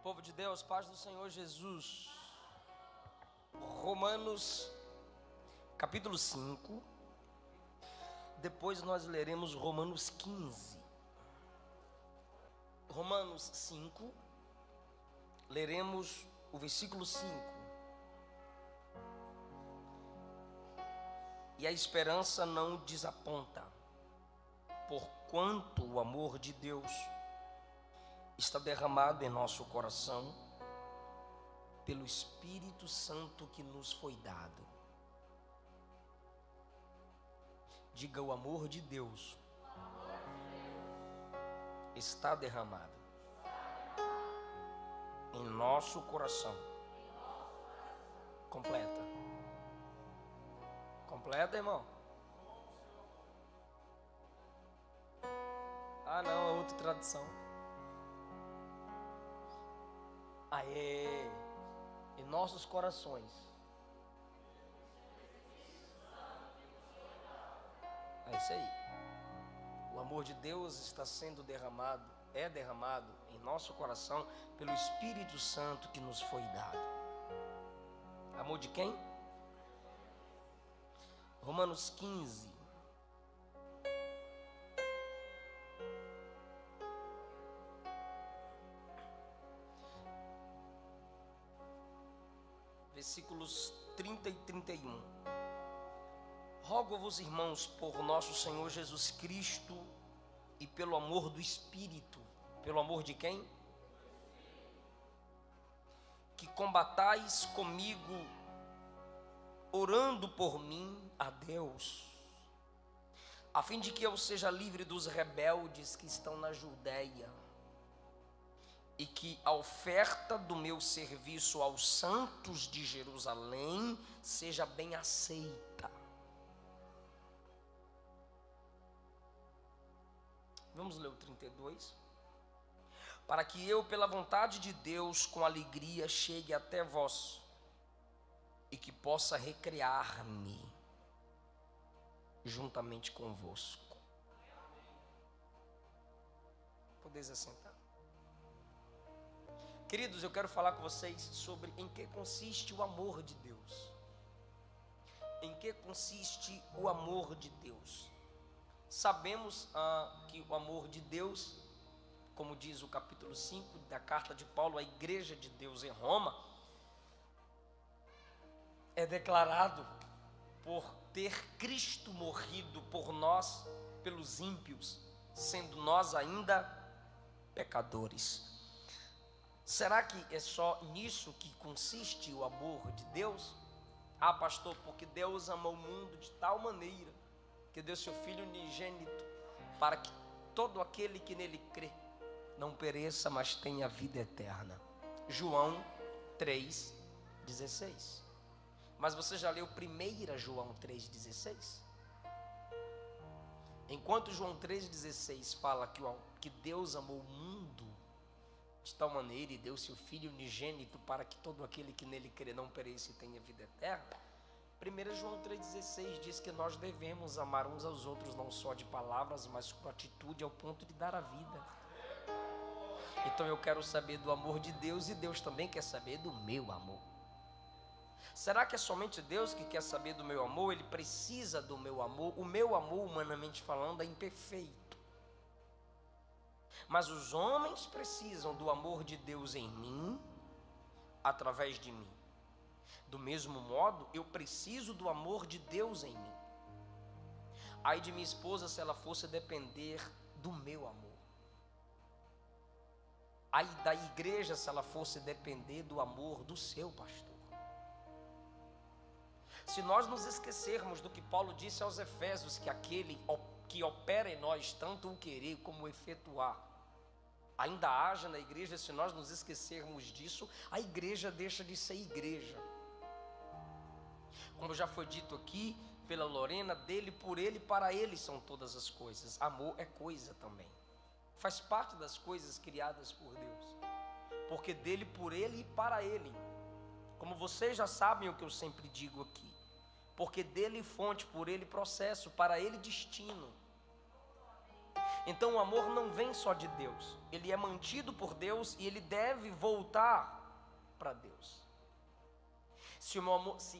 Povo de Deus, paz do Senhor Jesus. Romanos capítulo 5. Depois nós leremos Romanos 15. Romanos 5, leremos o versículo 5. E a esperança não desaponta, porquanto o amor de Deus está derramado em nosso coração pelo Espírito Santo que nos foi dado. Diga: o amor de Deus está derramado em nosso coração. Completa. Completa, irmão. Ah, não, é outra tradução. Aê, em nossos corações. É isso aí. O amor de Deus está sendo derramado, é derramado em nosso coração pelo Espírito Santo que nos foi dado. Amor de quem? Romanos 15. Versículos 30 e 31. Rogo-vos, irmãos, por nosso Senhor Jesus Cristo e pelo amor do Espírito. Pelo amor de quem? Que combatais comigo, orando por mim a Deus, a fim de que eu seja livre dos rebeldes que estão na Judéia, e que a oferta do meu serviço aos santos de Jerusalém seja bem aceita. Vamos ler o 32. Para que eu, pela vontade de Deus, com alegria chegue até vós, e que possa recrear-me juntamente convosco. Podeis assentar. Queridos, eu quero falar com vocês sobre em que consiste o amor de Deus. Em que consiste o amor de Deus? Sabemos que o amor de Deus, como diz o capítulo 5 da carta de Paulo à igreja de Deus em Roma, é declarado por ter Cristo morrido por nós, pelos ímpios, sendo nós ainda pecadores. Será que é só nisso que consiste o amor de Deus? Ah, pastor, porque Deus amou o mundo de tal maneira que deu seu Filho unigênito, para que todo aquele que nele crê não pereça, mas tenha vida eterna. João 3,16. Mas você já leu 1 João 3,16? Enquanto João 3,16 fala que Deus amou o mundo de tal maneira e deu seu Filho unigênito para que todo aquele que nele crê não pereça e tenha vida eterna, 1 João 3,16 diz que nós devemos amar uns aos outros não só de palavras, mas com atitude, ao ponto de dar a vida. Então eu quero saber do amor de Deus, e Deus também quer saber do meu amor. Será que é somente Deus que quer saber do meu amor? Ele precisa do meu amor. O meu amor, humanamente falando, é imperfeito. Mas os homens precisam do amor de Deus em mim, através de mim. Do mesmo modo, eu preciso do amor de Deus em mim. Ai de minha esposa se ela fosse depender do meu amor. Ai da igreja se ela fosse depender do amor do seu pastor. Se nós nos esquecermos do que Paulo disse aos Efésios, que aquele que opera em nós tanto o querer como o efetuar, ainda haja na igreja, se nós nos esquecermos disso, a igreja deixa de ser igreja. Como já foi dito aqui pela Lorena, dele, por ele, para ele são todas as coisas. Amor é coisa também. Faz parte das coisas criadas por Deus. Porque dele, por ele e para ele. Como vocês já sabem o que eu sempre digo aqui. Porque dele fonte, por ele processo, para ele destino. Então o amor não vem só de Deus, ele é mantido por Deus e ele deve voltar para Deus. Se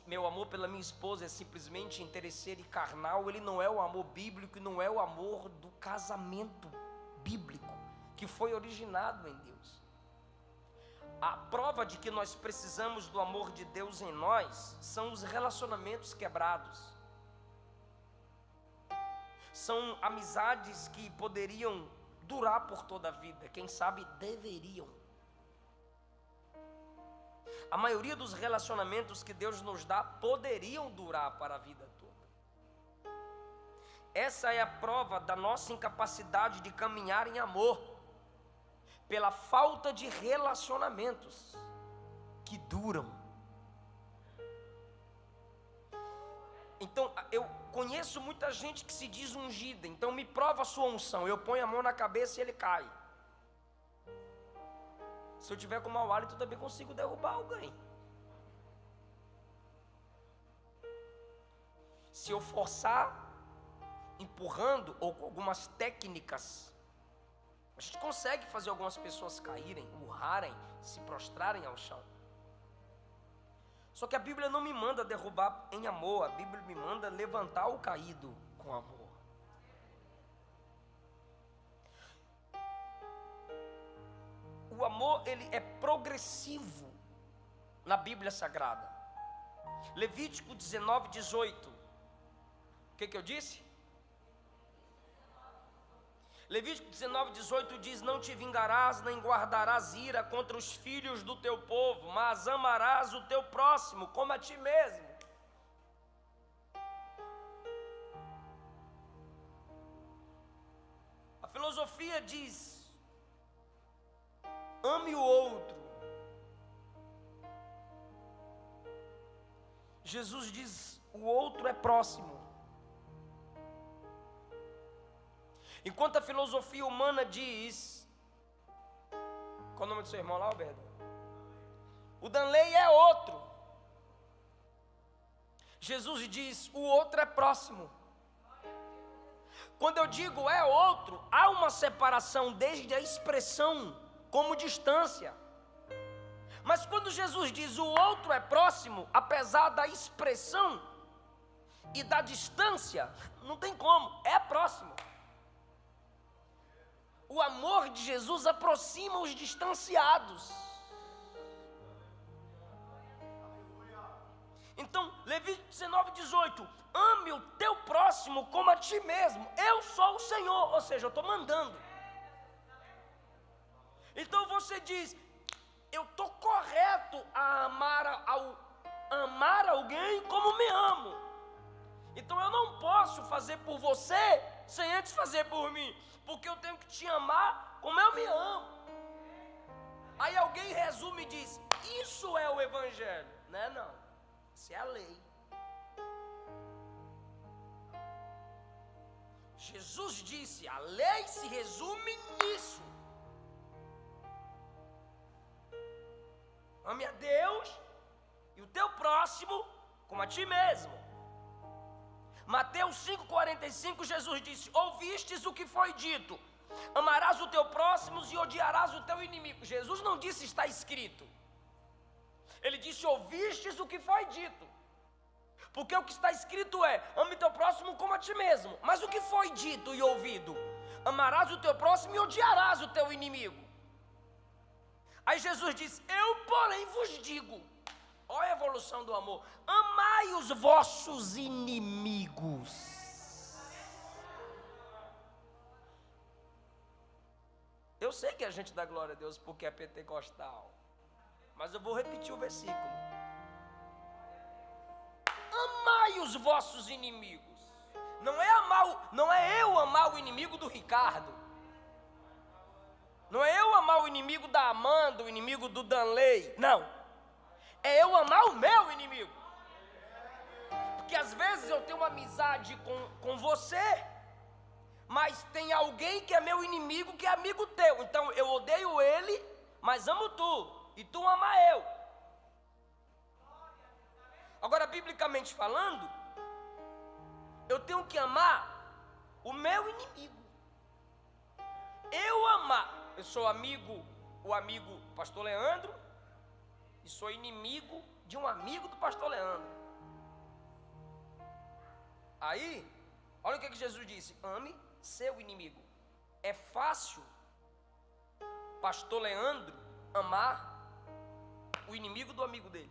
meu amor pela minha esposa é simplesmente interesseiro e carnal, ele não é o amor bíblico e não é o amor do casamento bíblico, que foi originado em Deus. A prova de que nós precisamos do amor de Deus em nós são os relacionamentos quebrados. São amizades que poderiam durar por toda a vida, quem sabe deveriam. A maioria dos relacionamentos que Deus nos dá poderiam durar para a vida toda. Essa é a prova da nossa incapacidade de caminhar em amor, pela falta de relacionamentos que duram. Então, eu conheço muita gente que se diz ungida, então me prova a sua unção, eu ponho a mão na cabeça e ele cai. Se eu tiver com mau hálito, eu também consigo derrubar alguém. Se eu forçar, empurrando ou com algumas técnicas, a gente consegue fazer algumas pessoas caírem, urrarem, se prostrarem ao chão. Só que a Bíblia não me manda derrubar em amor, a Bíblia me manda levantar o caído com amor. O amor, ele é progressivo na Bíblia Sagrada. Levítico 19, 18. O que eu disse? Levítico 19, 18 diz: não te vingarás, nem guardarás ira contra os filhos do teu povo, mas amarás o teu próximo como a ti mesmo. A filosofia diz: ame o outro. Jesus diz: o outro é próximo. Enquanto a filosofia humana diz... Qual o nome do seu irmão lá, Alberto? O Danley é outro. Jesus diz: o outro é próximo. Quando eu digo é outro, há uma separação desde a expressão como distância. Mas quando Jesus diz o outro é próximo, apesar da expressão e da distância, não tem como, é próximo. O amor de Jesus aproxima os distanciados. Então, Levítico 19, 18: ame o teu próximo como a ti mesmo. Eu sou o Senhor, ou seja, eu estou mandando. Então você diz: eu estou correto a amar alguém como me amo. Então eu não posso fazer por você sem antes fazer por mim, porque eu tenho que te amar como eu me amo. Aí alguém resume e diz: isso é o Evangelho. Não, isso é a lei. Jesus disse: a lei se resume nisso. Ame a Deus e o teu próximo como a ti mesmo. Mateus 5,45, Jesus disse: ouvistes o que foi dito, amarás o teu próximo e odiarás o teu inimigo. Jesus não disse está escrito. Ele disse: ouvistes o que foi dito. Porque o que está escrito é: ame teu próximo como a ti mesmo. Mas o que foi dito e ouvido? Amarás o teu próximo e odiarás o teu inimigo. Aí Jesus diz: eu porém vos digo. Olha a evolução do amor: amai os vossos inimigos. Eu sei que a gente dá glória a Deus porque é pentecostal, mas eu vou repetir o versículo: amai os vossos inimigos. Não é eu amar o inimigo do Ricardo. Não é eu amar o inimigo da Amanda, o inimigo do Danley. Não. É eu amar o meu inimigo. Porque às vezes eu tenho uma amizade com você, mas tem alguém que é meu inimigo, que é amigo teu. Então eu odeio ele, mas amo tu, e tu ama eu. Agora, biblicamente falando, eu tenho que amar o meu inimigo. eu sou o amigo do pastor Leandro, e sou inimigo de um amigo do pastor Leandro. Aí, olha o que Jesus disse: ame seu inimigo. É fácil pastor Leandro amar o inimigo do amigo dele.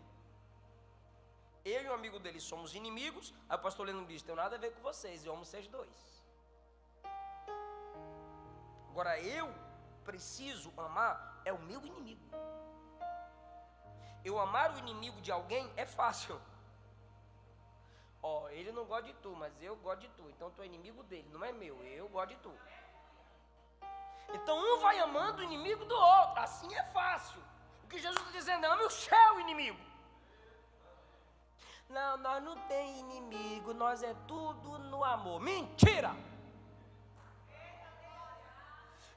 Eu e o amigo dele somos inimigos. Aí o pastor Leandro disse: tem nada a ver com vocês, eu amo vocês dois. Agora eu preciso amar é o meu inimigo. Eu amar o inimigo de alguém é fácil. Ele não gosta de tu, mas eu gosto de tu. Então tu é inimigo dele, não é meu, eu gosto de tu. Então um vai amando o inimigo do outro. Assim é fácil. O que Jesus está dizendo é: ame o seu inimigo. Não, nós não tem inimigo, nós é tudo no amor. Mentira!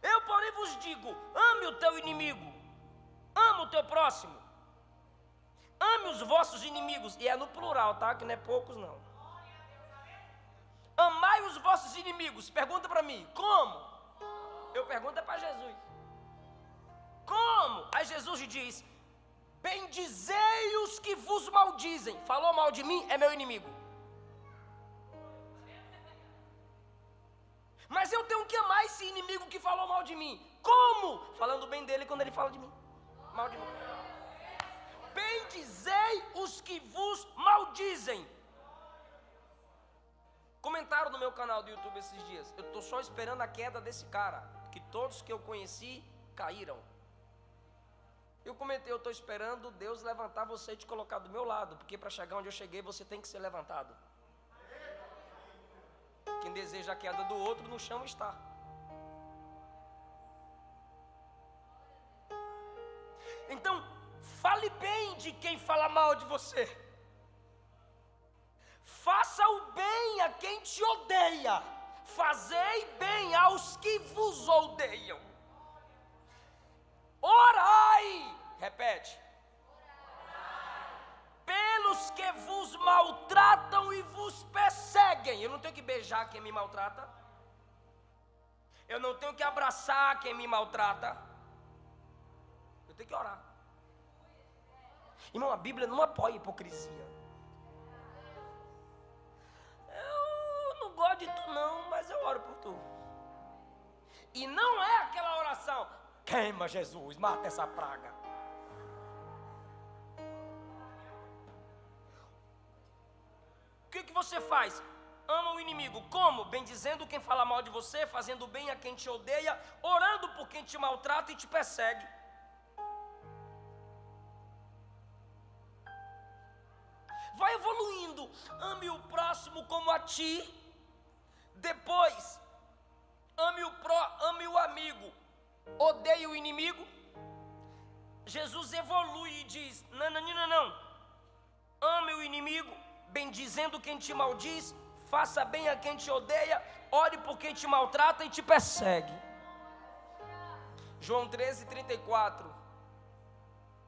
Eu, porém, vos digo: ame o teu inimigo, ame o teu próximo, ame os vossos inimigos. E é no plural, tá? Que não é poucos, não. Amai os vossos inimigos. Pergunta para mim: como? Eu pergunto é para Jesus. Como? Aí Jesus diz: bendizei os que vos maldizem. Falou mal de mim, é meu inimigo. Mas eu tenho que amar esse inimigo que falou mal de mim. Como? Falando bem dele quando ele fala de mim, mal de mim. Bendizei os que vos maldizem. Comentaram no meu canal do YouTube esses dias: eu estou só esperando a queda desse cara, que todos que eu conheci caíram. Eu comentei: eu estou esperando Deus levantar você e te colocar do meu lado, porque para chegar onde eu cheguei você tem que ser levantado. Quem deseja a queda do outro no chão está. Então, fale bem de quem fala mal de você. Faça o bem a quem te odeia. Fazei bem aos que vos odeiam. Orai, repete. Pelos que vos maltratam e vos perseguem. Eu não tenho que beijar quem me maltrata. Eu não tenho que abraçar quem me maltrata. Eu tenho que orar. Irmão, a Bíblia não apoia hipocrisia. Eu não gosto de tu não, mas eu oro por tu. E não é aquela oração: queima Jesus, mata essa praga. O que você faz? Ama o inimigo. Como? Bendizendo quem fala mal de você, fazendo bem a quem te odeia, orando por quem te maltrata e te persegue. Vai evoluindo. Ame o próximo como a ti. Depois, ame o amigo, odeie o inimigo. Jesus evolui e diz: não. Ame o inimigo, bendizendo quem te maldiz, faça bem a quem te odeia, ore por quem te maltrata e te persegue. João 13:34.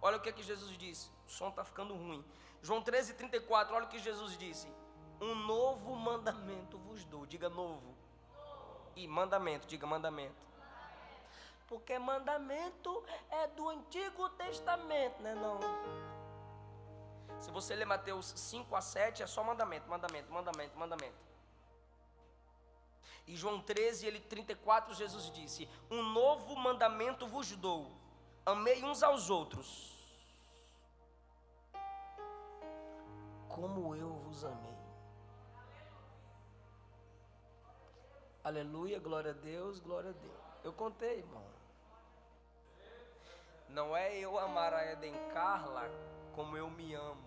Olha o que Jesus disse. O som está ficando ruim. João 13:34, olha o que Jesus disse: um novo mandamento vos dou. Diga novo. E mandamento, diga mandamento. Porque mandamento é do Antigo Testamento, né? Não. Se você ler Mateus 5-7, é só mandamento. E João 13:34, Jesus disse: um novo mandamento vos dou, amei uns aos outros, como eu vos amei. Aleluia, glória a Deus, glória a Deus. Eu contei, irmão. Não é eu amar a Eden Carla como eu me amo.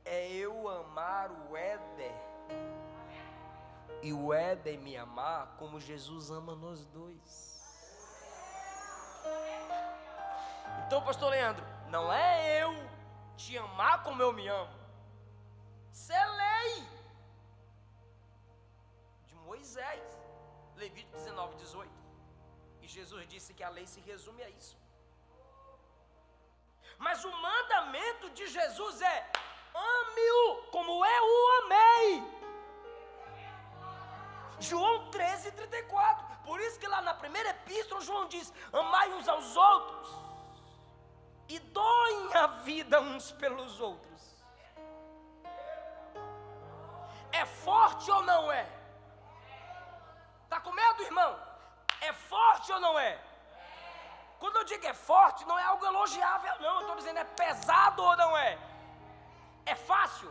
É eu amar o Éder e o Éder me amar como Jesus ama nós dois. Então, pastor Leandro, não é eu te amar como eu me amo. Isso é lei de Moisés, Levítico 19:18. E Jesus disse que a lei se resume a isso. Mas o mandamento de Jesus é: ame-o como eu o amei. João 13:34. Por isso que lá na primeira epístola João diz: amai uns aos outros e doem a vida uns pelos outros. É forte ou não é? Está com medo, irmão? É forte ou não é? Quando eu digo é forte, não é algo elogiável, não. Eu estou dizendo é pesado ou não é? É fácil?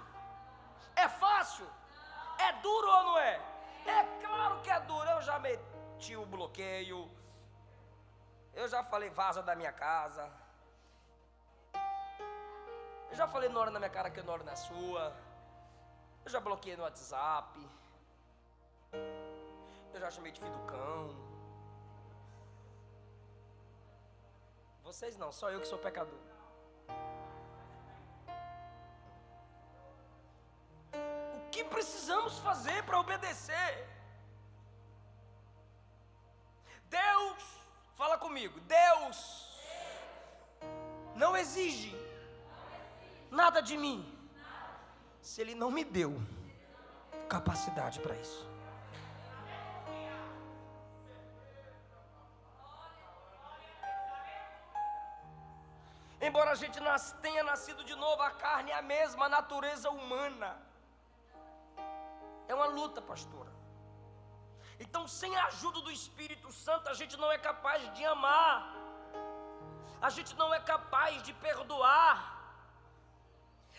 É fácil? É duro ou não é? É claro que é duro. Eu já meti o bloqueio. Eu já falei vaza da minha casa. Eu já falei não ora na minha cara que eu não oro na sua. Eu já bloqueei no WhatsApp. Eu já chamei de filho do cão. Vocês não, só eu que sou pecador. O que precisamos fazer para obedecer? Deus, fala comigo, Deus não exige nada de mim se Ele não me deu capacidade para isso. Embora a gente tenha nascido de novo, a carne é a mesma, a natureza humana. É uma luta, pastora. Então, sem a ajuda do Espírito Santo, a gente não é capaz de amar. A gente não é capaz de perdoar.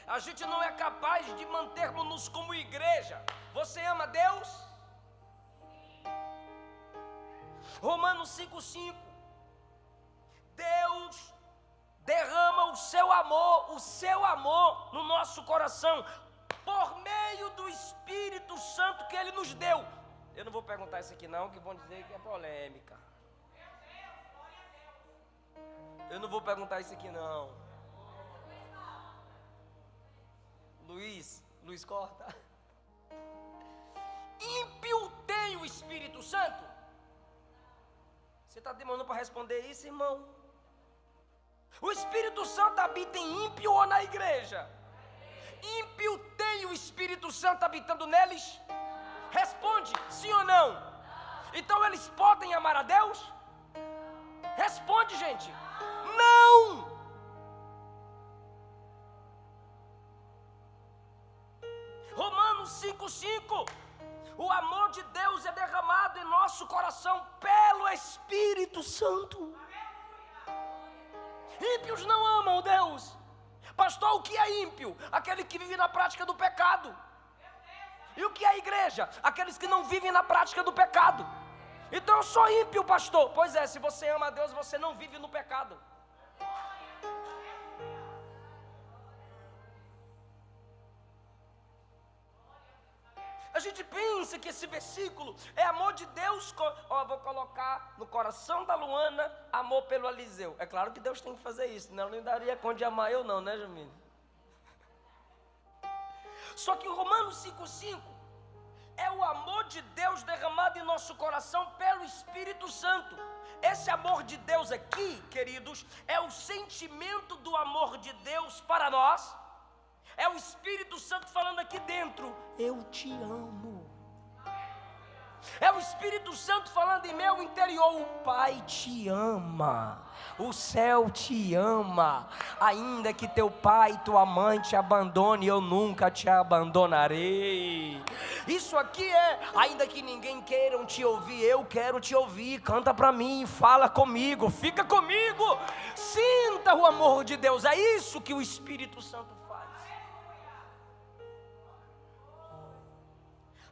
A gente não é capaz de mantermos-nos como igreja. Você ama Deus? Romanos 5:5. Deus derrama o seu amor no nosso coração, por meio do Espírito Santo que Ele nos deu. Eu não vou perguntar isso aqui não, que vão dizer que é polêmica. Eu não vou perguntar isso aqui não. Luiz corta. Ímpio tem o Espírito Santo? Você está demorando para responder isso, irmão? O Espírito Santo habita em ímpio ou na igreja? Ímpio tem o Espírito Santo habitando neles? Responde, sim ou não? Então eles podem amar a Deus? Responde, gente. Não! Romanos 5:5. O amor de Deus é derramado em nosso coração pelo Espírito Santo. Ímpios não amam Deus. Pastor, o que é ímpio? Aquele que vive na prática do pecado. E o que é a igreja? Aqueles que não vivem na prática do pecado. Então eu sou ímpio, pastor. Pois é, se você ama a Deus, você não vive no pecado. A gente pensa que esse versículo é amor de Deus. Vou colocar no coração da Luana amor pelo Eliseu. É claro que Deus tem que fazer isso, senão não daria conta de amar eu não, né, Jamile? Só que Romanos 5:5 é o amor de Deus derramado em nosso coração pelo Espírito Santo. Esse amor de Deus aqui, queridos, é o sentimento do amor de Deus para nós. É o Espírito Santo falando aqui dentro: eu te amo. É o Espírito Santo falando em meu interior: o Pai te ama, o céu te ama. Ainda que teu pai e tua mãe te abandone, eu nunca te abandonarei. Isso aqui é, ainda que ninguém queira te ouvir, eu quero te ouvir. Canta para mim, fala comigo, fica comigo. Sinta o amor de Deus. É isso que o Espírito Santo faz.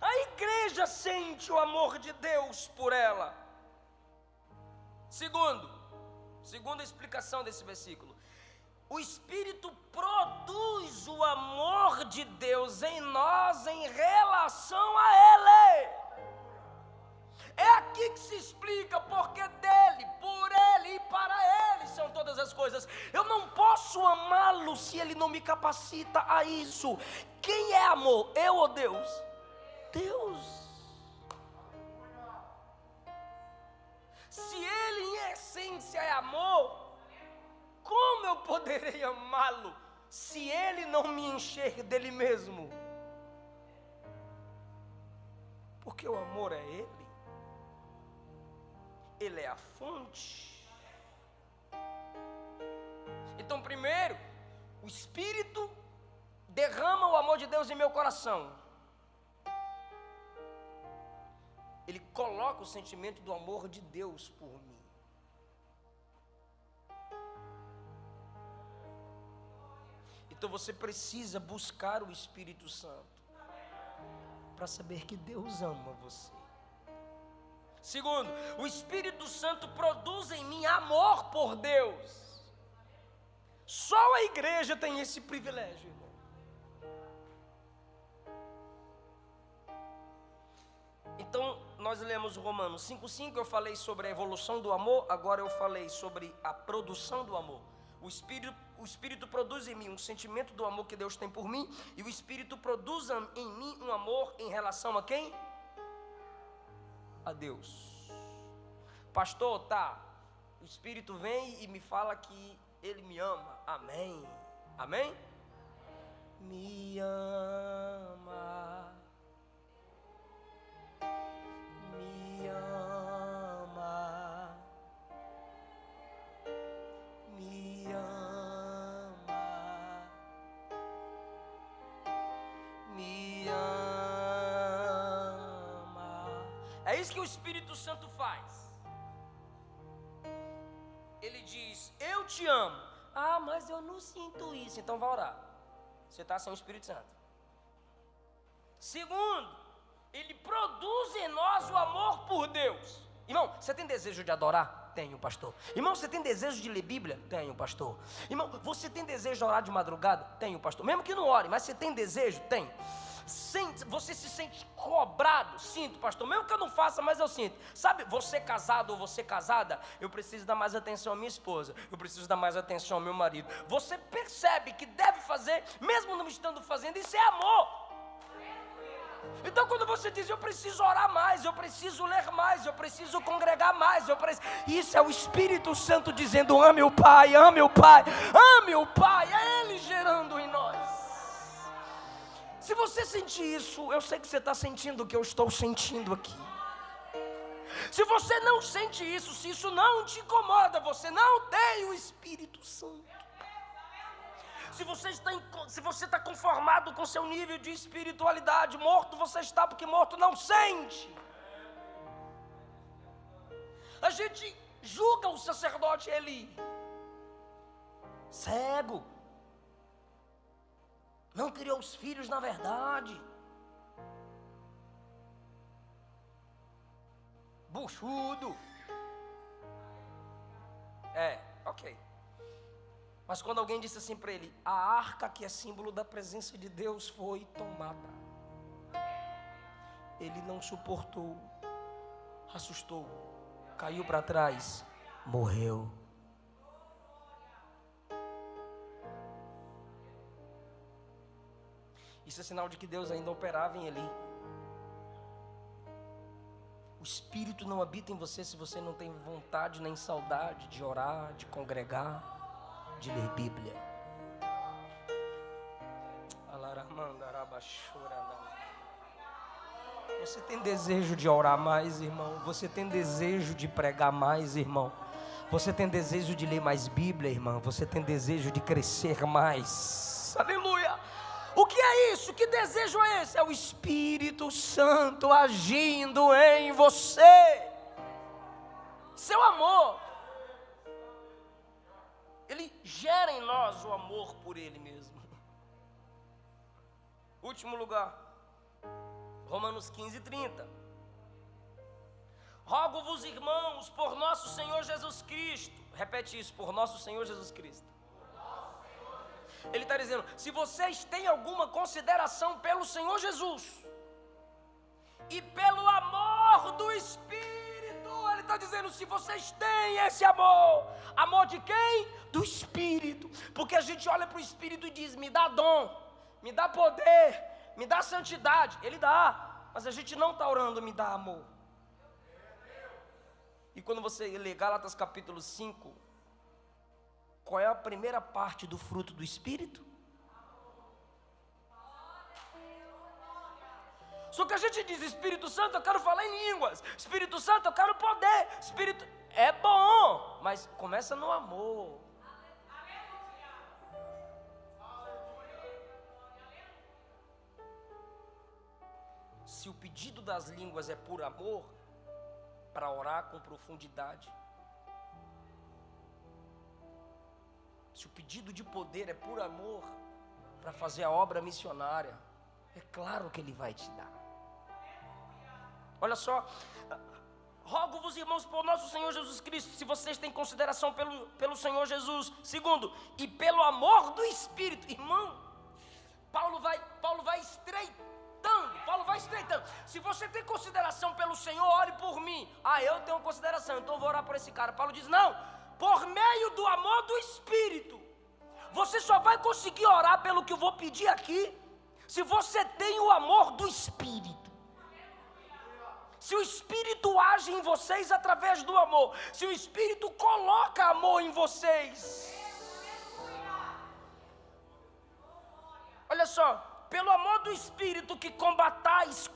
A igreja sente o amor de Deus por ela. Segunda explicação desse versículo: o Espírito produz o amor de Deus em nós em relação a Ele. É aqui que se explica porque dele, por Ele e para Ele são todas as coisas. Eu não posso amá-lo se Ele não me capacita a isso. Quem é amor? Eu ou Deus? Deus. Se Ele em essência é amor, como eu poderei amá-lo se Ele não me encher dele mesmo? Porque o amor é Ele. Ele é a fonte. Então, primeiro, o Espírito derrama o amor de Deus em meu coração. Ele coloca o sentimento do amor de Deus por mim. Então você precisa buscar o Espírito Santo para saber que Deus ama você. Segundo, o Espírito Santo produz em mim amor por Deus. Só a igreja tem esse privilégio, irmão. Então, nós lemos Romanos 5,5, eu falei sobre a evolução do amor, agora eu falei sobre a produção do amor. O Espírito produz em mim um sentimento do amor que Deus tem por mim, e o Espírito produz em mim um amor em relação a quem? A Deus. Pastor, tá, o Espírito vem e me fala que Ele me ama. Amém? Amém? Me ama. Me ama. Me ama. Me ama. É isso que o Espírito Santo faz. Ele diz: eu te amo. Ah, mas eu não sinto isso. Então vai orar. Você está sem o Espírito Santo. Segundo, Ele produz em nós o amor por Deus. Irmão, você tem desejo de adorar? Tenho, pastor. Irmão, você tem desejo de ler Bíblia? Tenho, pastor. Irmão, você tem desejo de orar de madrugada? Tenho, pastor. Mesmo que não ore, mas você tem desejo? Tenho. Você se sente cobrado? Sinto, pastor. Mesmo que eu não faça, mas eu sinto. Sabe, você casado ou você casada, eu preciso dar mais atenção à minha esposa, eu preciso dar mais atenção ao meu marido. Você percebe que deve fazer, mesmo não estando fazendo, isso é amor. Então quando você diz: eu preciso orar mais, eu preciso ler mais, eu preciso congregar mais, isso é o Espírito Santo dizendo: ame o Pai, ame o Pai, ame o Pai. É Ele gerando em nós. Se você sentir isso, eu sei que você está sentindo o que eu estou sentindo aqui. Se você não sente isso, se isso não te incomoda, você não tem o Espírito Santo. Se você está conformado com seu nível de espiritualidade, morto você está, porque morto não sente. A gente julga o sacerdote Eli, cego, não criou os filhos na verdade, buchudo. Ok. Mas quando alguém disse assim para ele: a arca que é símbolo da presença de Deus foi tomada, ele não suportou, assustou, caiu para trás, morreu. Isso é sinal de que Deus ainda operava em Eli. O Espírito não habita em você se você não tem vontade nem saudade de orar, de congregar, de ler Bíblia. Você tem desejo de orar mais, irmão? Você tem desejo de pregar mais, irmão? Você tem desejo de ler mais Bíblia, irmão? Você tem desejo de crescer mais? Aleluia! O que é isso? Que desejo é esse? É o Espírito Santo agindo em você. Seu amor, Ele gera em nós o amor por Ele mesmo. Último lugar, Romanos 15:30. Rogo-vos, irmãos, por nosso Senhor Jesus Cristo. Repete isso: por nosso Senhor Jesus Cristo. Ele está dizendo: se vocês têm alguma consideração pelo Senhor Jesus e pelo amor do Espírito, Ele está dizendo: se vocês têm esse amor, amor de quem? Do Espírito. Porque a gente olha para o Espírito e diz: me dá dom, me dá poder, me dá santidade. Ele dá, mas a gente não está orando: me dá amor. E quando você lê Gálatas capítulo 5, qual é a primeira parte do fruto do Espírito? Só que a gente diz, Espírito Santo, eu quero falar em línguas. Espírito Santo, eu quero poder. Espírito, é bom, mas começa no amor. Se o pedido das línguas é por amor, para orar com profundidade. Se o pedido de poder é por amor, para fazer a obra missionária, é claro que Ele vai te dar. Olha só, rogo-vos, irmãos, por nosso Senhor Jesus Cristo, se vocês têm consideração pelo Senhor Jesus. Segundo, e pelo amor do Espírito. Irmão, Paulo vai estreitando. Se você tem consideração pelo Senhor, ore por mim. Eu tenho consideração, então eu vou orar por esse cara. Paulo diz, não, por meio do amor do Espírito. Você só vai conseguir orar pelo que eu vou pedir aqui, se você tem o amor do Espírito. Se o Espírito age em vocês através do amor, se o Espírito coloca amor em vocês. Olha só, pelo amor do Espírito que combatais,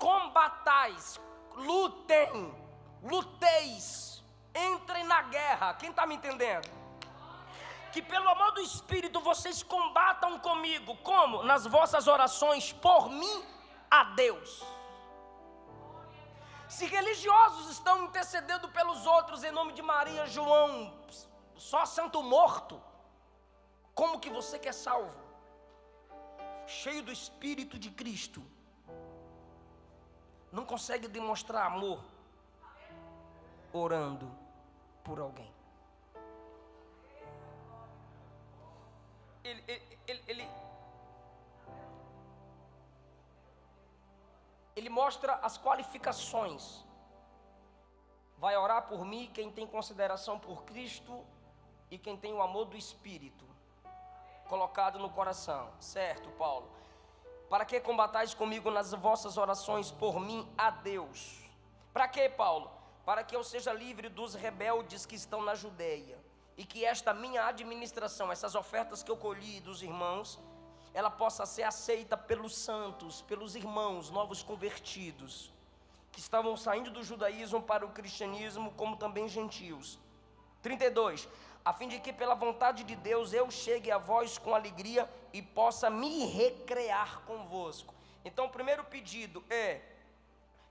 luteis, entrem na guerra. Quem está me entendendo? Que pelo amor do Espírito vocês combatam comigo. Como? Nas vossas orações por mim a Deus. Se religiosos estão intercedendo pelos outros em nome de Maria, João, só santo morto, como que você que é salvo, cheio do Espírito de Cristo, não consegue demonstrar amor orando por alguém? Ele mostra as qualificações. Vai orar por mim quem tem consideração por Cristo e quem tem o amor do Espírito colocado no coração. Certo, Paulo? Para que combatais comigo nas vossas orações por mim a Deus? Para que, Paulo? Para que eu seja livre dos rebeldes que estão na Judeia, e que esta minha administração, essas ofertas que eu colhi dos irmãos, ela possa ser aceita pelos santos, pelos irmãos novos convertidos, que estavam saindo do judaísmo para o cristianismo, como também gentios. 32, a fim de que pela vontade de Deus eu chegue a vós com alegria e possa me recrear convosco. Então o primeiro pedido é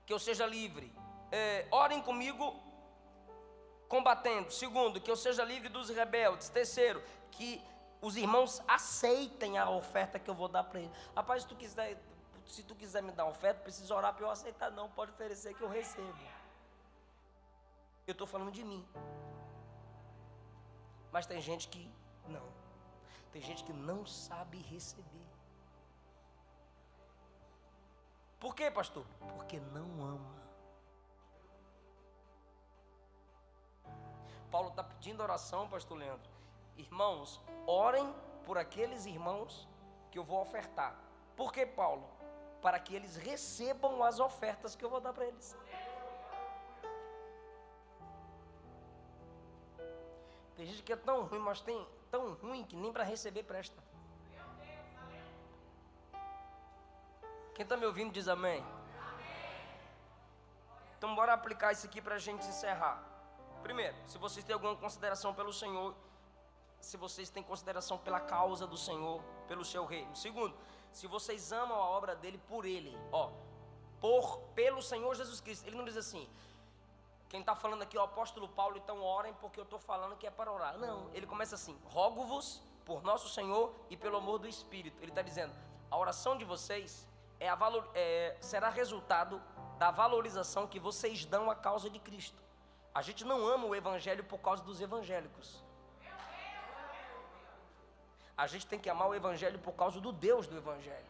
que eu seja livre, orem comigo combatendo. Segundo, que eu seja livre dos rebeldes. Terceiro, que os irmãos aceitem a oferta que eu vou dar para eles. Rapaz, se tu quiser me dar uma oferta, precisa orar para eu aceitar. Não, pode oferecer que eu recebo. Eu estou falando de mim. Mas tem gente que não. Tem gente que não sabe receber. Por quê, pastor? Porque não ama. Paulo está pedindo oração, pastor Leandro. Irmãos, orem por aqueles irmãos que eu vou ofertar. Por que, Paulo? Para que eles recebam as ofertas que eu vou dar para eles. Tem gente que é tão ruim, mas tem tão ruim que nem para receber presta. Quem está me ouvindo diz amém. Então bora aplicar isso aqui para a gente encerrar. Primeiro, se vocês têm alguma consideração pelo Senhor, se vocês têm consideração pela causa do Senhor, pelo seu reino. Segundo, se vocês amam a obra dele por ele, pelo Senhor Jesus Cristo. Ele não diz assim, quem está falando aqui é o apóstolo Paulo, então orem porque eu estou falando que é para orar. Não, ele começa assim, rogo-vos por nosso Senhor e pelo amor do Espírito. Ele está dizendo, a oração de vocês será resultado da valorização que vocês dão à causa de Cristo. A gente não ama o evangelho por causa dos evangélicos. A gente tem que amar o evangelho por causa do Deus do evangelho.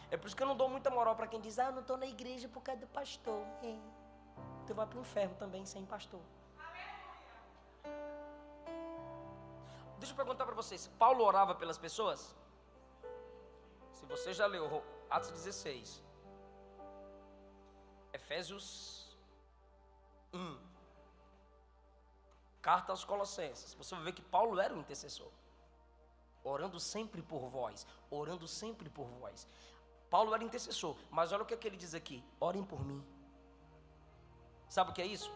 É por isso que eu não dou muita moral para quem diz, eu não estou na igreja por causa do pastor. Tu vai para o inferno também sem pastor. Deixa eu perguntar para vocês, Paulo orava pelas pessoas? Se você já leu Atos 16, Efésios 1, carta aos Colossenses, você vai ver que Paulo era um intercessor, orando sempre por vós, orando sempre por vós. Paulo era intercessor, mas olha o que é que ele diz aqui: orem por mim. Sabe o que é isso?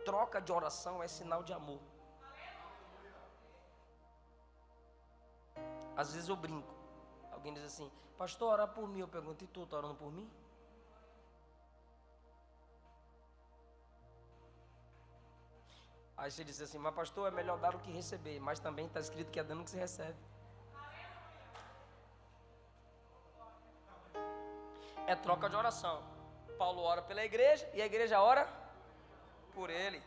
Troca de oração é sinal de amor. Às vezes eu brinco. Alguém diz assim: pastor, ora por mim. Eu pergunto: e tu está orando por mim? Aí você diz assim: mas pastor, é melhor dar do que receber. Mas também está escrito que é dando que se recebe. É troca de oração. Paulo ora pela igreja e a igreja ora por ele.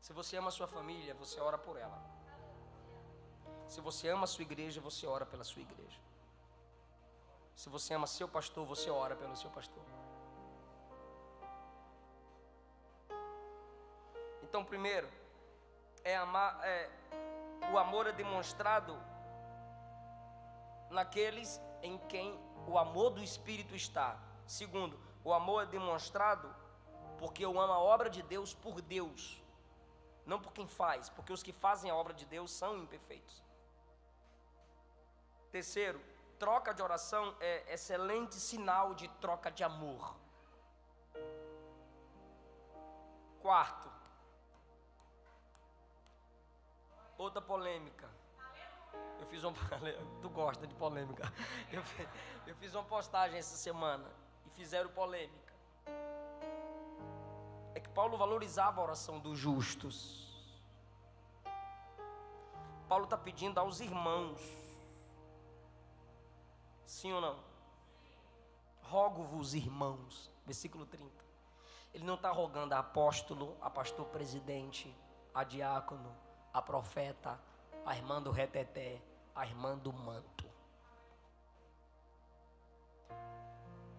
Se você ama a sua família, você ora por ela. Se você ama a sua igreja, você ora pela sua igreja. Se você ama seu pastor, você ora pelo seu pastor. Então, primeiro, o amor é demonstrado naqueles em quem o amor do Espírito está. Segundo, o amor é demonstrado porque eu amo a obra de Deus por Deus, não por quem faz, porque os que fazem a obra de Deus são imperfeitos. Terceiro, troca de oração é excelente sinal de troca de amor. Quarto, outra polêmica. Tu gosta de polêmica. Eu fiz uma postagem essa semana e fizeram polêmica. É que Paulo valorizava a oração dos justos. Paulo está pedindo aos irmãos, sim ou não? Rogo-vos, irmãos, versículo 30. Ele não está rogando a apóstolo, a pastor presidente, a diácono, a profeta, a irmã do reteté, a irmã do manto.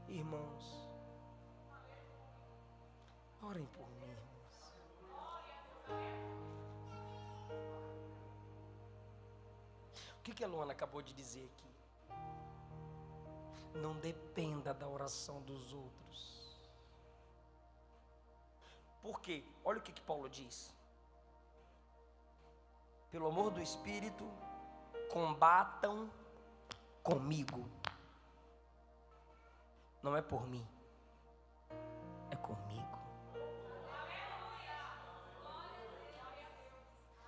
Irmãos, orem por mim, irmãos. O que a Luana acabou de dizer aqui? Não dependa da oração dos outros. Por quê? Olha o que Paulo diz. Pelo amor do Espírito, combatam comigo. Não é por mim, é comigo.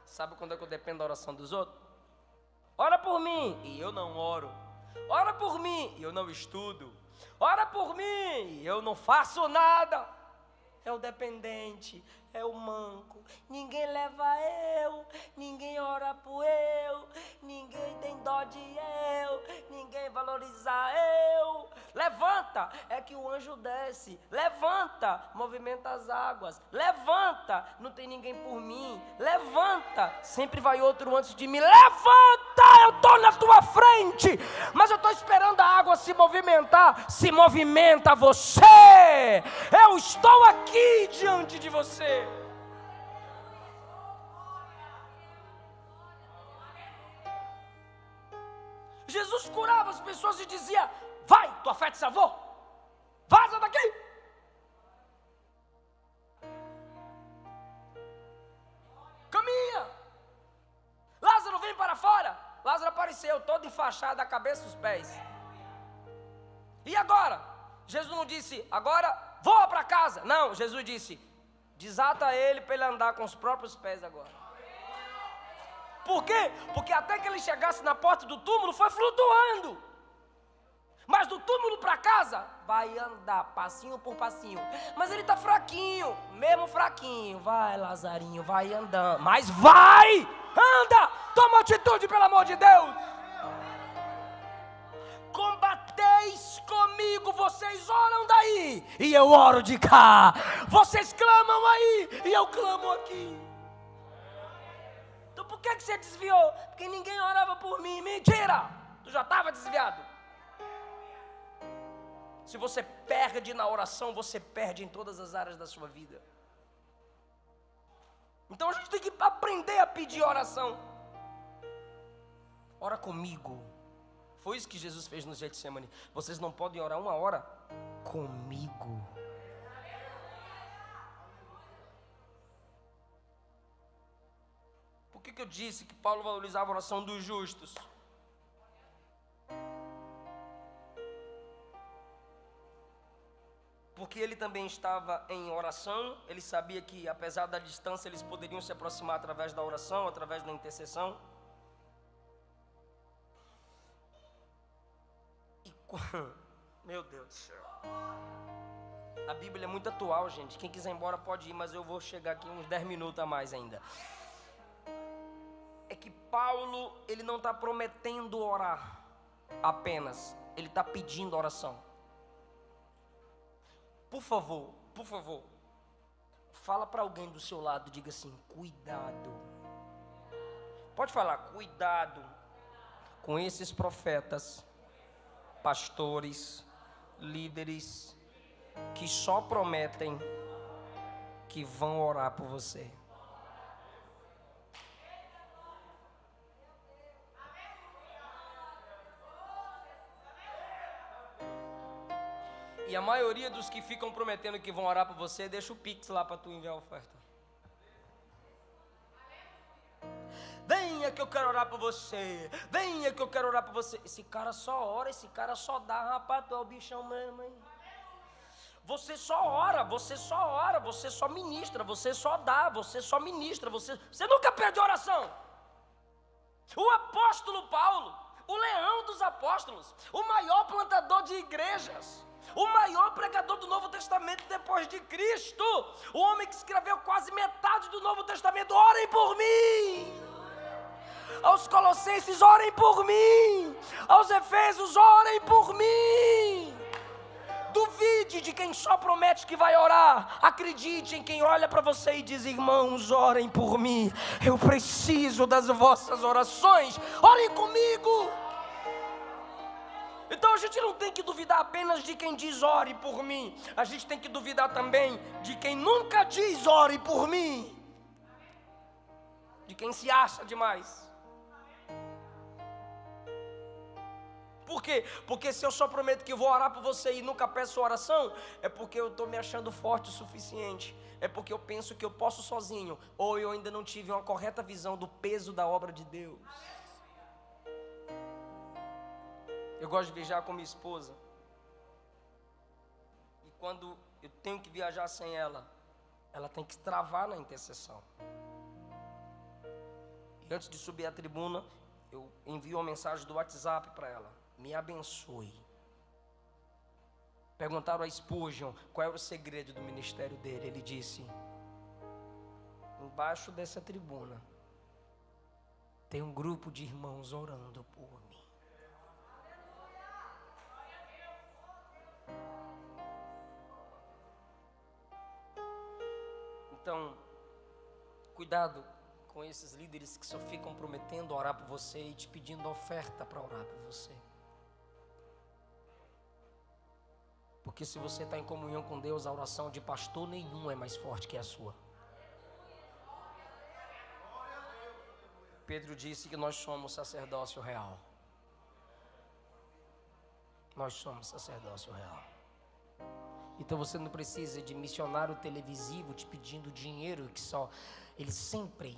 Sabe quando é que eu dependo da oração dos outros? Ora por mim e eu não oro. Ora por mim e eu não estudo. Ora por mim e eu não faço nada. É o dependente, é o manco. Ninguém leva eu, ninguém ora por eu, ninguém tem dó de eu, ninguém valoriza eu. Levanta, é que o anjo desce. Levanta, movimenta as águas. Levanta, não tem ninguém por mim. Levanta, sempre vai outro antes de mim. Levanta, eu estou na tua frente, mas eu estou esperando a água se movimentar. Se movimenta você. Eu estou aqui diante de você. Jesus curava as pessoas e dizia: vai, tua fé te salvou, vaza daqui. Caminha. Lázaro, vem para fora. Lázaro apareceu todo enfaixado da cabeça aos pés. E agora? Jesus não disse: agora voa para casa. Não, Jesus disse: desata ele para ele andar com os próprios pés agora. Por quê? Porque até que ele chegasse na porta do túmulo foi flutuando. Mas do túmulo para casa vai andar passinho por passinho. Mas ele está fraquinho, mesmo fraquinho. Vai, Lazarinho, vai andando. Mas vai, anda, toma atitude, pelo amor de Deus. Combateis comigo, vocês oram daí e eu oro de cá. Vocês clamam aí e eu clamo aqui. Então por que você desviou? Porque ninguém orava por mim. Mentira, tu já estava desviado. Se você perde na oração, você perde em todas as áreas da sua vida. Então a gente tem que aprender a pedir oração. Ora comigo. Foi isso que Jesus fez no Getsemane. Vocês não podem orar uma hora comigo. Por que eu disse que Paulo valorizava a oração dos justos? porque ele também estava em oração. Ele sabia que, apesar da distância, eles poderiam se aproximar através da oração, através da intercessão. E meu Deus do céu, a Bíblia é muito atual, gente. Quem quiser ir embora pode ir, mas eu vou chegar aqui uns 10 minutos a mais ainda. É que Paulo, ele não está prometendo orar apenas, ele está pedindo oração. Por favor, fala para alguém do seu lado, diga assim: cuidado. Pode falar, cuidado com esses profetas, pastores, líderes, que só prometem que vão orar por você. E a maioria dos que ficam prometendo que vão orar por você, deixa o Pix lá para tu enviar a oferta. Venha que eu quero orar por você. Venha que eu quero orar por você. Esse cara só ora, esse cara só dá, rapaz, tu é o bichão mesmo, hein? Você só ora, você só ministra, você só dá, você só ministra, você nunca perde oração. O apóstolo Paulo, o leão dos apóstolos, o maior plantador de igrejas, o maior pregador do Novo Testamento depois de Cristo, o homem que escreveu quase metade do Novo Testamento, orem por mim. Aos Colossenses, orem por mim. Aos Efésios, orem por mim. Duvide de quem só promete que vai orar. Acredite em quem olha para você e diz: irmãos, orem por mim. Eu preciso das vossas orações. Orem comigo. Então a gente não tem que duvidar apenas de quem diz ore por mim. A gente tem que duvidar também de quem nunca diz ore por mim. De quem se acha demais. Por quê? Porque se eu só prometo que vou orar por você e nunca peço oração, é porque eu estou me achando forte o suficiente. É porque eu penso que eu posso sozinho, ou eu ainda não tive uma correta visão do peso da obra de Deus. Eu gosto de viajar com minha esposa. E quando eu tenho que viajar sem ela, ela tem que travar na intercessão. E antes de subir à tribuna, eu envio uma mensagem do WhatsApp para ela: me abençoe. Perguntaram a Spurgeon qual era o segredo do ministério dele. Ele disse: embaixo dessa tribuna tem um grupo de irmãos orando por mim. Então, cuidado com esses líderes que só ficam prometendo orar por você e te pedindo oferta para orar por você. Porque se você está em comunhão com Deus, a oração de pastor nenhum é mais forte que a sua. Pedro disse que nós somos sacerdócio real. Nós somos sacerdócio real. Então você não precisa de missionário televisivo te pedindo dinheiro, que só eles sempre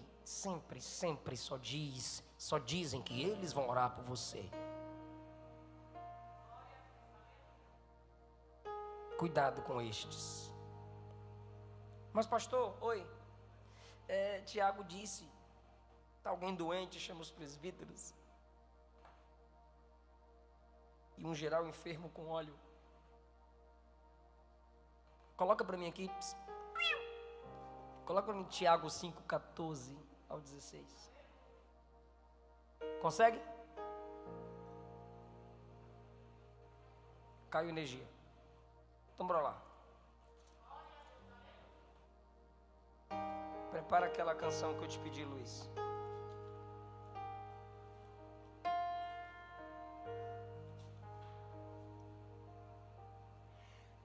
só dizem que eles vão orar por você. Cuidado com estes. Mas pastor, oi, Tiago disse, está alguém doente, chama os presbíteros, e um geral enfermo com óleo. Coloca para mim aqui. Coloca para mim Tiago 5:14 ao 16. Consegue? Caiu energia. Então bora lá. Prepara aquela canção que eu te pedi, Luiz.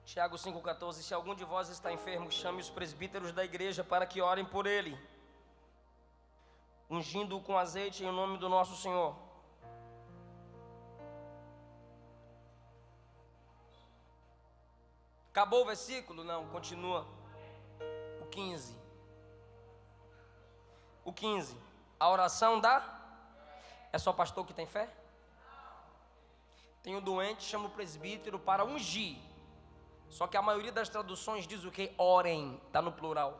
Tiago 5,14, se algum de vós está enfermo, chame os presbíteros da igreja para que orem por ele, ungindo-o com azeite em nome do nosso Senhor. Acabou o versículo? Não, continua. O 15. O 15. A oração é só pastor que tem fé? Tem um doente, chama o presbítero para ungir. Só que a maioria das traduções diz o que? Orem, está no plural.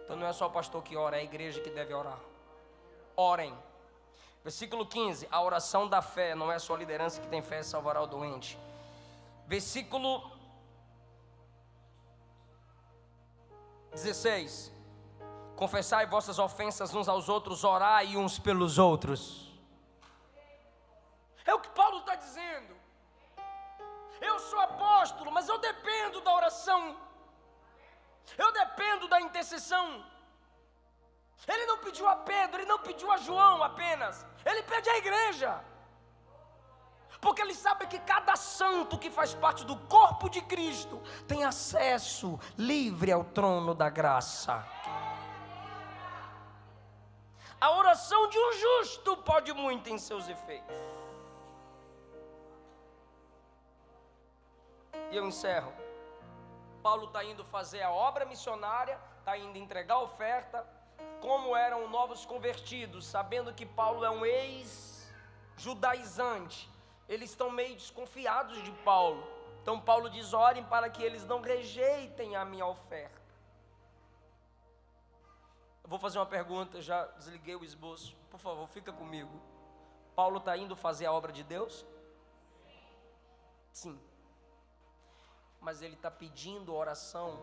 Então não é só o pastor que ora, é a igreja que deve orar. Orem. Versículo 15, a oração da fé, não é só a liderança que tem fé salvará o doente. Versículo 16, confessai vossas ofensas uns aos outros, orai uns pelos outros. É o que Paulo está dizendo. Eu sou apóstolo, mas eu dependo da oração, eu dependo da intercessão. Ele não pediu a Pedro, ele não pediu a João apenas, ele pede à igreja, porque ele sabe que cada santo que faz parte do corpo de Cristo tem acesso livre ao trono da graça. A oração de um justo pode muito em seus efeitos. E eu encerro. Paulo está indo fazer a obra missionária, está indo entregar a oferta. Como eram novos convertidos, sabendo que Paulo é um ex-judaizante, eles estão meio desconfiados de Paulo. Então Paulo diz: orem para que eles não rejeitem a minha oferta. Eu vou fazer uma pergunta, já desliguei o esboço, por favor, fica comigo. Paulo está indo fazer a obra de Deus? Sim. Mas ele está pedindo oração,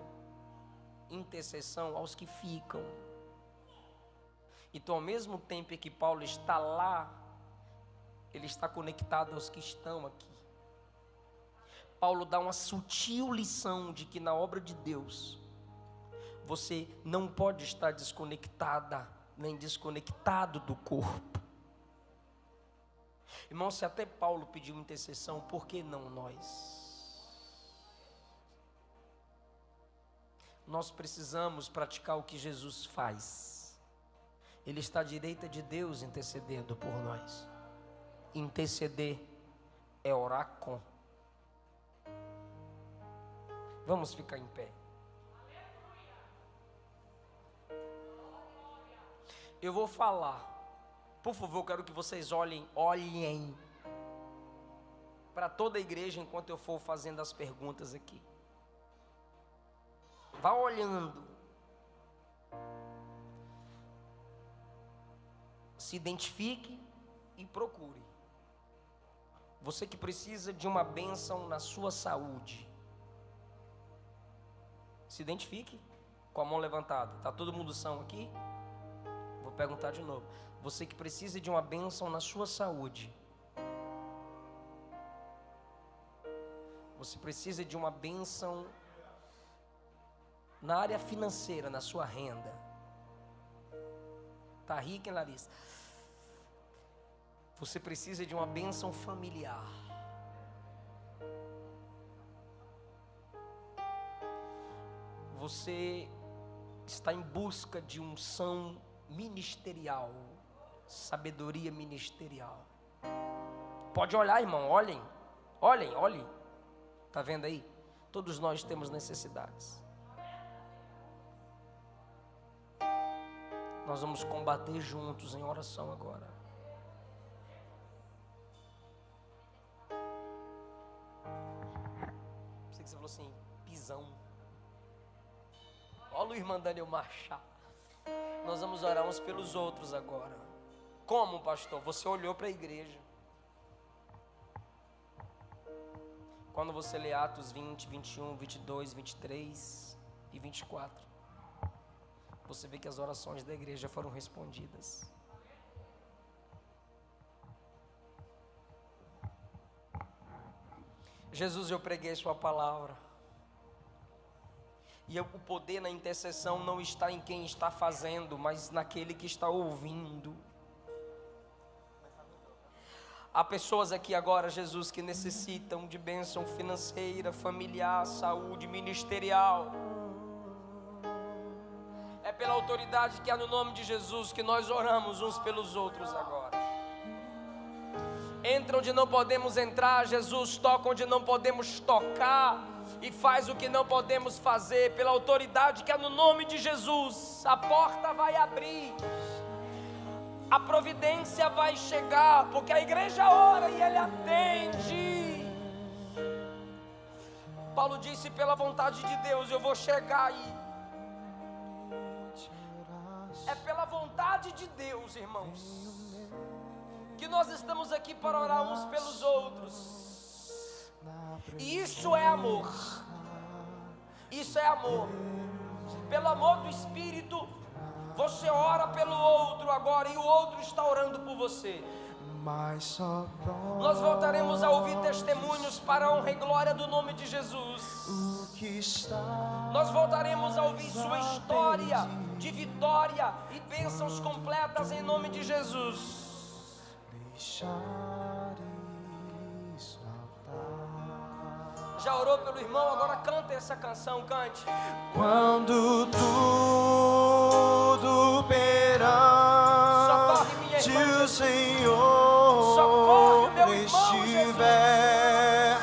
intercessão aos que ficam. Então, ao mesmo tempo em que Paulo está lá, ele está conectado aos que estão aqui. Paulo dá uma sutil lição de que na obra de Deus, você não pode estar desconectada, nem desconectado do corpo. Irmão, se até Paulo pediu intercessão, por que não nós? Nós precisamos praticar o que Jesus faz. Ele está à direita de Deus intercedendo por nós. Interceder é orar com. Vamos ficar em pé. Eu vou falar. Por favor, eu quero que vocês olhem para toda a igreja enquanto eu for fazendo as perguntas aqui. Vá olhando. Se identifique e procure. Você que precisa de uma bênção na sua saúde, se identifique com a mão levantada. Está todo mundo são aqui? Vou perguntar de novo. Você que precisa de uma bênção na sua saúde, você precisa de uma bênção na área financeira, na sua renda. Está rica, hein, Larissa? Você precisa de uma bênção familiar. Você está em busca de unção ministerial, sabedoria ministerial. Pode olhar, irmão, olhem. Está vendo aí? Todos nós temos necessidades. Nós vamos combater juntos em oração agora. Sei que você falou assim, pisão. Olha o Luiz mandando eu marchar. Nós vamos orar uns pelos outros agora. Como, pastor? Você olhou para a igreja. Quando você lê Atos 20, 21, 22, 23 e 24, você vê que as orações da igreja foram respondidas. Jesus, eu preguei sua palavra. E o poder na intercessão não está em quem está fazendo, mas naquele que está ouvindo. Há pessoas aqui agora, Jesus, que necessitam de bênção financeira, familiar, saúde, ministerial. É pela autoridade que há no nome de Jesus que nós oramos uns pelos outros agora. Entra onde não podemos entrar, Jesus, toca onde não podemos tocar e faz o que não podemos fazer. Pela autoridade que há no nome de Jesus, a porta vai abrir, a providência vai chegar, porque a igreja ora e Ele atende. Paulo disse: pela vontade de Deus eu vou chegar aí. É pela vontade de Deus, irmãos, que nós estamos aqui para orar uns pelos outros. E isso é amor. Isso é amor. Pelo amor do Espírito, você ora pelo outro agora e o outro está orando por você. Nós voltaremos a ouvir testemunhos para a honra e glória do nome de Jesus. Nós voltaremos a ouvir sua história de vitória e bênçãos completas em nome de Jesus. Já orou pelo irmão? Agora canta essa canção, cante. Quando tudo perante o Senhor estiver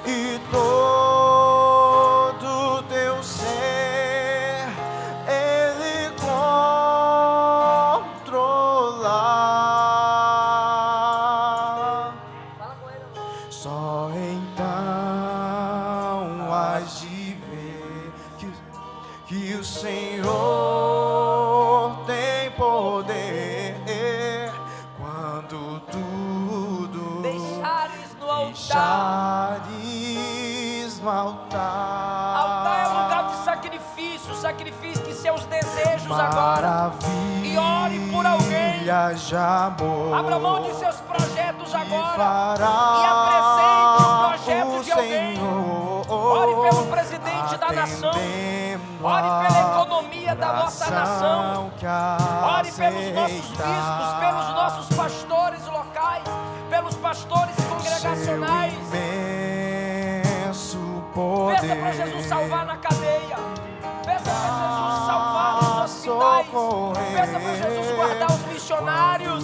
e todo teu ser Ele controlar, só então hás de ver que o Senhor tem poder. Quando tudo deixares no altar. Deixares no altar. Altar é lugar de sacrifício. Sacrifício que seus desejos agora. E ore por alguém. De amor. Abra mão de seus projetos agora. Fará E apresente o projeto de alguém. Senhor, ore pelo presidente da nação. Ore pela economia da nossa nação. Ore pelos nossos bispos, pelos nossos pastores locais, pelos pastores congregacionais. Peça para Jesus salvar na cadeia. Peça para Jesus salvar nos hospitais. Peça para Jesus guardar os missionários.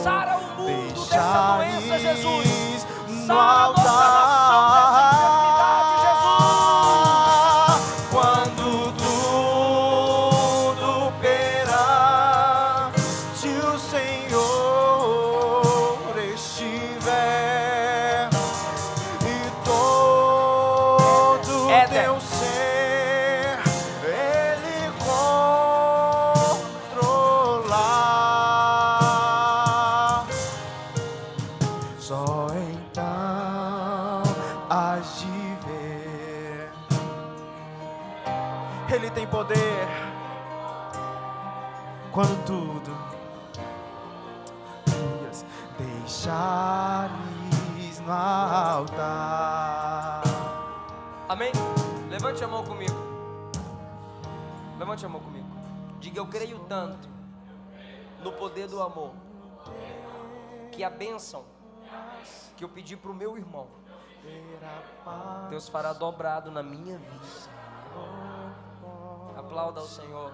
Sara o mundo dessa doença, Jesus. Sara a nossa nação dessa enfermidade, Jesus. Quando tudo perante o Senhor estiver e todo teu ser Ele controlar, só então hás de ver. Ele tem poder quando tudo deixares no altar. Amém? Levante a mão comigo. Levante a mão comigo. Diga: eu creio tanto no poder do amor, que a bênção que eu pedi para o meu irmão, Deus fará dobrado na minha vida. Aplauda ao Senhor.